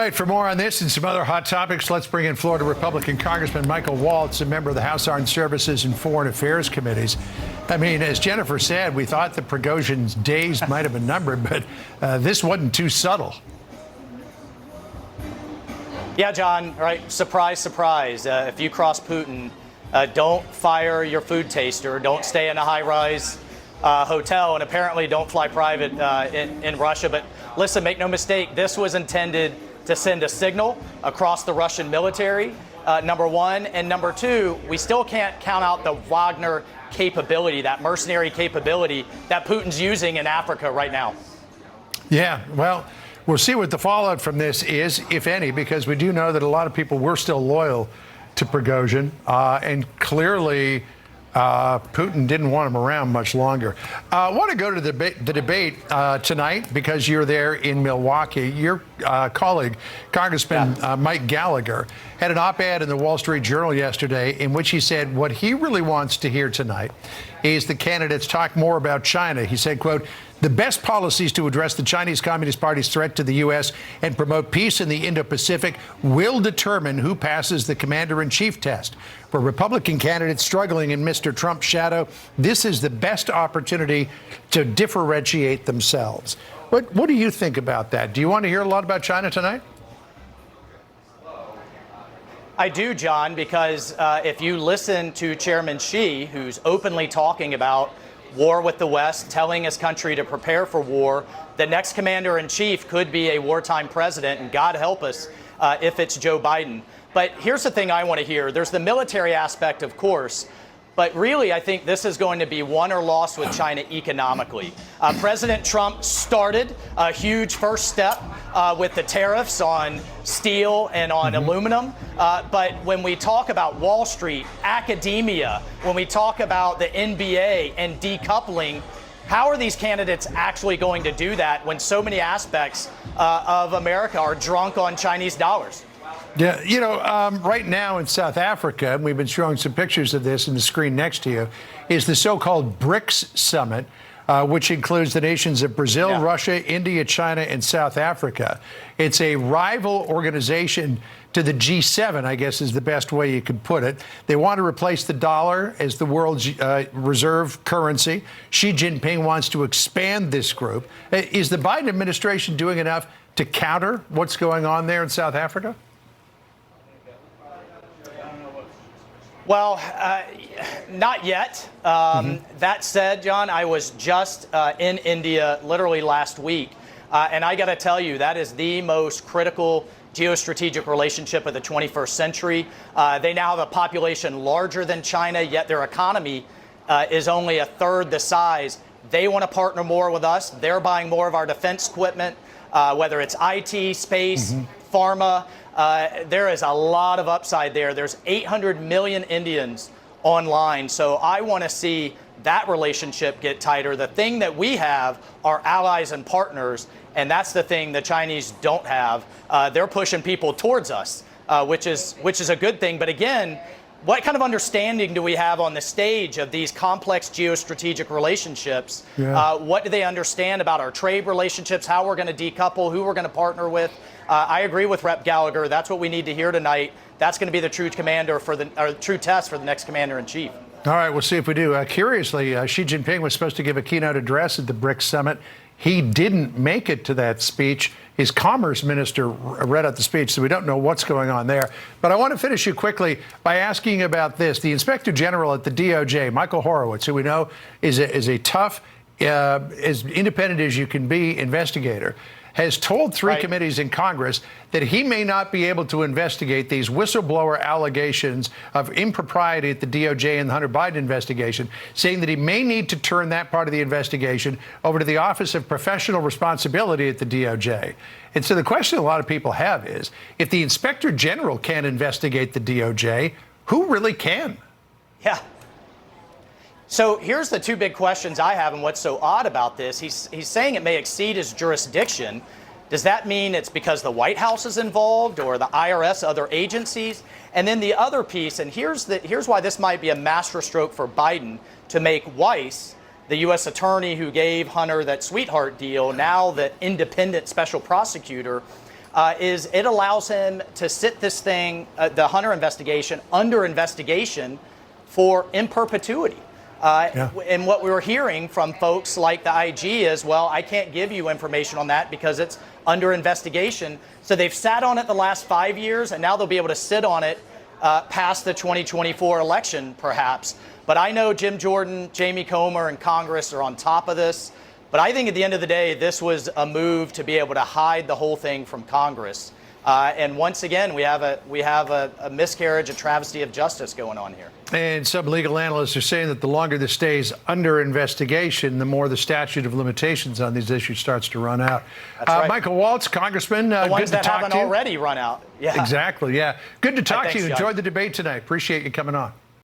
right, for more on this and some other hot topics, let's bring in Florida Republican Congressman Michael Waltz, a member of the House Armed Services and Foreign Affairs Committees. I mean, as Jennifer said, we thought the Prigozhin's days might have been numbered, but this wasn't too subtle. Yeah, John, right. Surprise, surprise. If you cross Putin, don't fire your food taster. Don't stay in a high-rise hotel, and apparently don't fly private in Russia. But listen, make no mistake, this was intended to send a signal across the Russian military, number one. And number two, we still can't count out the Wagner capability, that mercenary capability that Putin's using in Africa right now. Yeah, well, we'll see what the fallout from this is, if any, because we do know that a lot of people were still loyal to Prigozhin, and clearly Putin didn't want him around much longer. I want to go to the debate tonight because you're there in Milwaukee. Your colleague, Congressman Mike Gallagher, had an op-ed in the Wall Street Journal yesterday in which he said what he really wants to hear tonight is the candidates talk more about China. He said, quote, "The best policies to address the Chinese Communist Party's threat to the U.S. and promote peace in the Indo-Pacific will determine who passes the commander-in-chief test. For Republican candidates struggling in Mr. Trump's shadow, this is the best opportunity to differentiate themselves." What do you think about that? Do you want to hear a lot about China tonight? I do, John, because if you listen to Chairman Xi, who's openly talking about war with the West, telling his country to prepare for war, the next commander-in-chief could be a wartime president, and God help us if it's Joe Biden. But here's the thing I want to hear. There's the military aspect, of course, but really I think this is going to be won or lost with China economically. President Trump started a huge first step with the tariffs on steel and on aluminum. But when we talk about Wall Street, academia, when we talk about the NBA and decoupling, how are these candidates actually going to do that when so many aspects of America are drunk on Chinese dollars? Yeah, you know, right now in South Africa, and we've been showing some pictures of this in the screen next to you, is the so-called BRICS summit, which includes the nations of Brazil, Russia, India, China, and South Africa. It's a rival organization to the G7, I guess is the best way you could put it. They want to replace the dollar as the world's reserve currency. Xi Jinping wants to expand this group. Is the Biden administration doing enough to counter what's going on there in South Africa? Well, not yet. That said, John, I was just in India literally last week, and I got to tell you, that is the most critical geostrategic relationship of the 21st century. They now have a population larger than China, yet their economy is only a third the size. They want to partner more with us. They're buying more of our defense equipment, whether it's IT, space, pharma. There is a lot of upside there. There's 800 million Indians online. So I want to see that relationship get tighter. The thing that we have are allies and partners, and that's the thing the Chinese don't have. They're pushing people towards us, which is a good thing. But again, what kind of understanding do we have on the stage of these complex geostrategic relationships? What do they understand about our trade relationships, how we're going to decouple, who we're going to partner with? I agree with Rep. Gallagher. That's what we need to hear tonight. That's going to be the true true test for the next commander-in-chief. All right, we'll see if we do. Curiously, Xi Jinping was supposed to give a keynote address at the BRICS summit. He didn't make it to that speech. His commerce minister read out the speech, so we don't know what's going on there. But I want to finish you quickly by asking about this. The Inspector General at the DOJ, Michael Horowitz, who we know is a tough, as independent as you can be investigator, has told three committees in Congress that he may not be able to investigate these whistleblower allegations of impropriety at the DOJ and the Hunter Biden investigation, saying that he may need to turn that part of the investigation over to the Office of Professional Responsibility at the DOJ. And so the question a lot of people have is, if the Inspector General can't investigate the DOJ, who really can? Yeah. So here's the two big questions I have, and what's so odd about this. He's saying it may exceed his jurisdiction. Does that mean it's because the White House is involved or the IRS, other agencies? And then the other piece, and here's why this might be a masterstroke for Biden, to make Weiss, the U.S. attorney who gave Hunter that sweetheart deal, now the independent special prosecutor, is it allows him to sit this thing, the Hunter investigation, under investigation in perpetuity. And what we were hearing from folks like the IG is, well, I can't give you information on that because it's under investigation. So they've sat on it the last 5 years, and now they'll be able to sit on it past the 2024 election, perhaps. But I know Jim Jordan, Jamie Comer, and Congress are on top of this. But I think at the end of the day, this was a move to be able to hide the whole thing from Congress. And once again, we have a miscarriage, a travesty of justice going on here. And some legal analysts are saying that the longer this stays under investigation, the more the statute of limitations on these issues starts to run out. That's right. Michael Waltz, Congressman, the ones good to that talk haven't to you. already run out. Yeah. Exactly, yeah. Good to talk to you. John. Enjoyed the debate tonight. Appreciate you coming on.